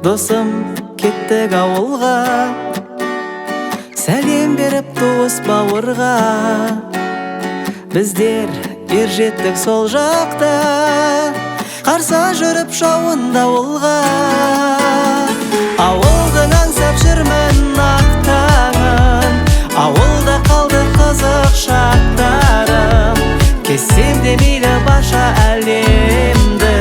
досым кеттік ауылға, сәлем беріп туыс бауырға. Біздер ержеттік сол жақта, қарса жүріп жауында ауылға. Ауылдың аңсап жүрмін ақтаңын, ауылда қалды қызық шақтарым. Кессем де мейлі барша әлемді,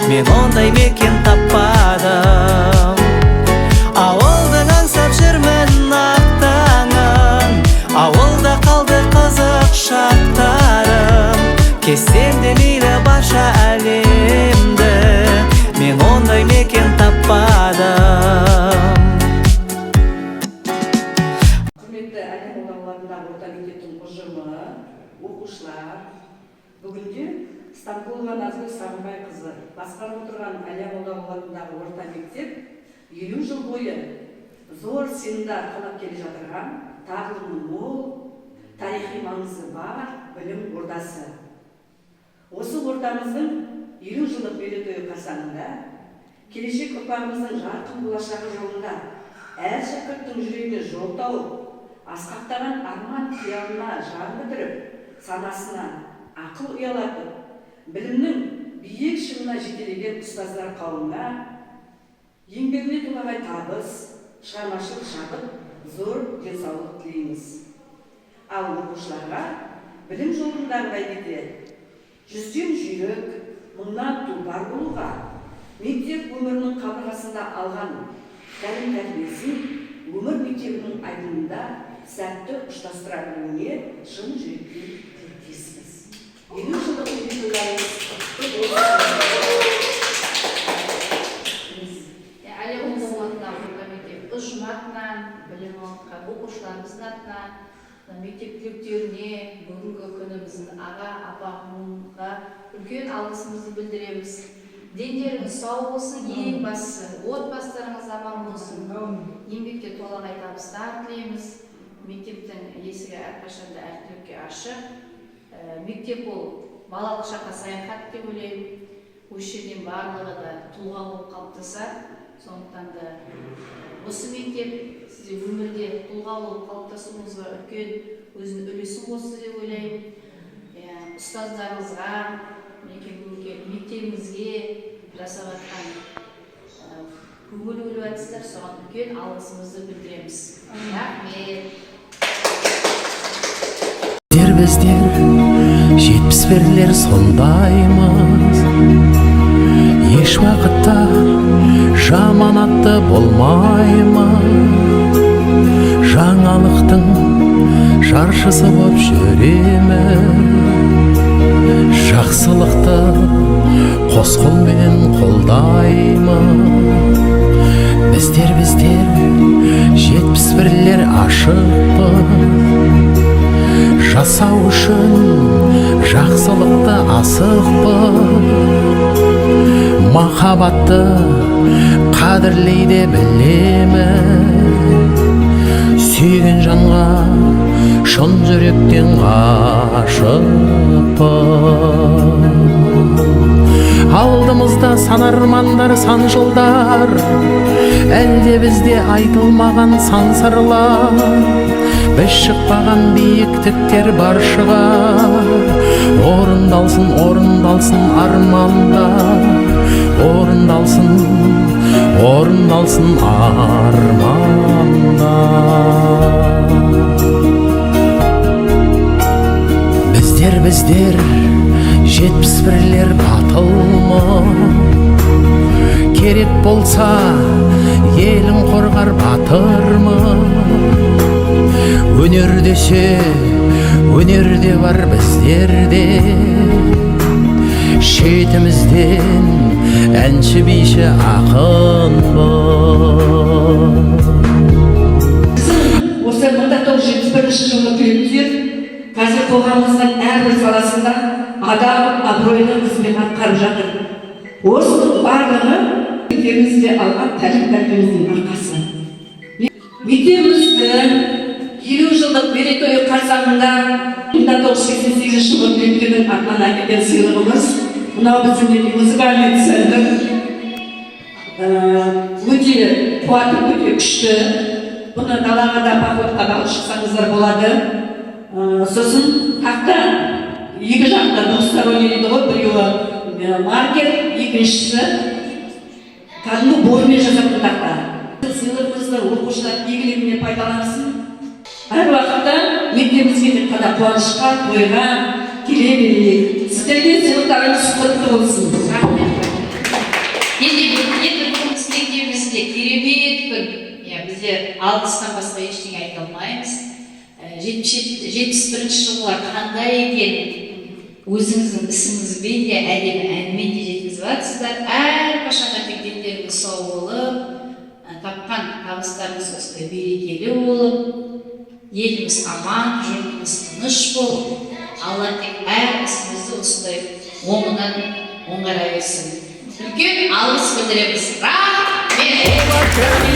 мен ондай мекен таппадым. Ауылдың аңсап жүрмін ақтаңын, ауылда қалды қызық шақтарым. Кессем де мейлі барша әлемді, мен ондай мекен таппадым. Құрметті әлем аудандарындағы орта мектептің ұжымы, оқушылар, бүгінде Стамбулова Назгүл Сарымбайқызы басқарып отырған әлем аудандарындағы орта мектеп 50 жыл бойы зор сенімді арқалап келе жатырған, тағылымы мол, тарихи маңызы бар білім ордасы. Осы ордамыздың 50 жылдық мерейтойы қарсаңында келешек ұрпағымыздың жарқын болашағы жолында әр шәкірттің жүрегіне жол тауып, асқақтаған арман қиялына жан бітіріп, санасына ақыл ұялатып, білімнің биік шыңына жетелеген ұстаздар қауымына еңбегіне толағай табыс, шығармашылық шабыт, зор денсаулық тілейміз. Ал оқушыларға білім жолындағы бәйгеде 100-тен жүйрік, 1000-нан тұлпар болуға, мектеп өмірінің қабырғасында алған тәлім-тәрбиесін өмір мектебінің айдынында сәтті ұштастыра білуіне шын жүректен тілектеспіз. 50 жылдық мерейтойларыңыз құтты болсын. Әлем аудандарындағы орта мектеп ұжымы атынан, білім алған оқушыларымыздың атынан, мектеп түлектеріне бүгінгі күні біздің аға апа-ға үлкен алғысымызды білдіреміз. Дендеріңіз сау болсын, ең бастысы отбасыларыңыз аман болсын. Еңбекте толағай табыстар тілейміз. Мектептің есігі әрқашанда әр түлекке ашық. Мектеп ол балалық шаққа саяхат деп ойлаймын. Осы жерден барлығы да тұлға болып қалыптаса, сондықтан да осы мектеп сізде өмірде тұлға болып қалыптасуыңызға үлкен өзінің үлесін қосты деп ойлаймын. Ұстаздарыңызға, мектебіңізге жасап жатқан көңіл бөліп жатсыздар, соған үлкен алғысымызды білдіреміз. Рахмет. Біздер 71-лер сондаймыз, еш уақытта жаманатты болмаймыз. Жаңалықтың жаршысы боп жүреміз, жақсылықты қос қолмен қолдаймыз. Біздер 71-лер ашықпыз, жасау үшін жақсылықты асықпыз. Махаббатты қадірлейді білеміз, сүйген жанға шын жүректен ғашықпыз. Алдымызда сан армандар, сан жылдар, әлде бізде айтылмаған сан сырлар. Біз шықпаған биіктіктер бар шығар. Орындалсын, орындалсын армандар, орындалсын, орындалсын армандар. Біздер 71-лер батылмыз, керек болса елін қорғар батырмыз. Өнер десе, өнерде бар біздерде, шетімізден әнші биші ақынбыз. Осы 1971 жылғы түлектер қазір қоғамымыздың әрбір саласында адам абыройны қызмет атқарып жатыр. Осының барлығы мектебімізде алған тәлім-тәрбиеміздің арқасы. Мектебіміздің 50 жылдық мерейтойы қарсаңында 1988 жылғы түлектердің атынан әкелген сыйлығымыз мынау біздің музыкальный центр өте қуаты өте күшті. Бұны далаға да походқа да алып шықсаңыздар болады. Сосын тақта екі жақта достар ойнайды ғой, біреуі маркер, екіншісі кәдімгі бормен жазатын тақта. Сыйлығымызды оқушылар игілігіне пайдалансын. Әр уақытта мектебімізге тек қана қуанышқа, тойға келе берейік. Сіздерге сыйлықтарыңыз құтты болсын. Енді бүгінгі мектебімізде керемет күн. Бізде алғыстан басқа ештеңе айта алмаймыз. 71 жылға қандай екен өзіңіздің ісіңізбен де әдемі әнмен де жеткізіп жатсыздар. Әрқашан мектептеріңіз сау болып, тапқан табыстарыңыз осылай берекелі болып, еліміз аман, жұртымыз тыныш болып, Алла тек әр ісімізді осылай оңынан оңғара берсін. Үлкен алғыс білдіреміз. Рахмет!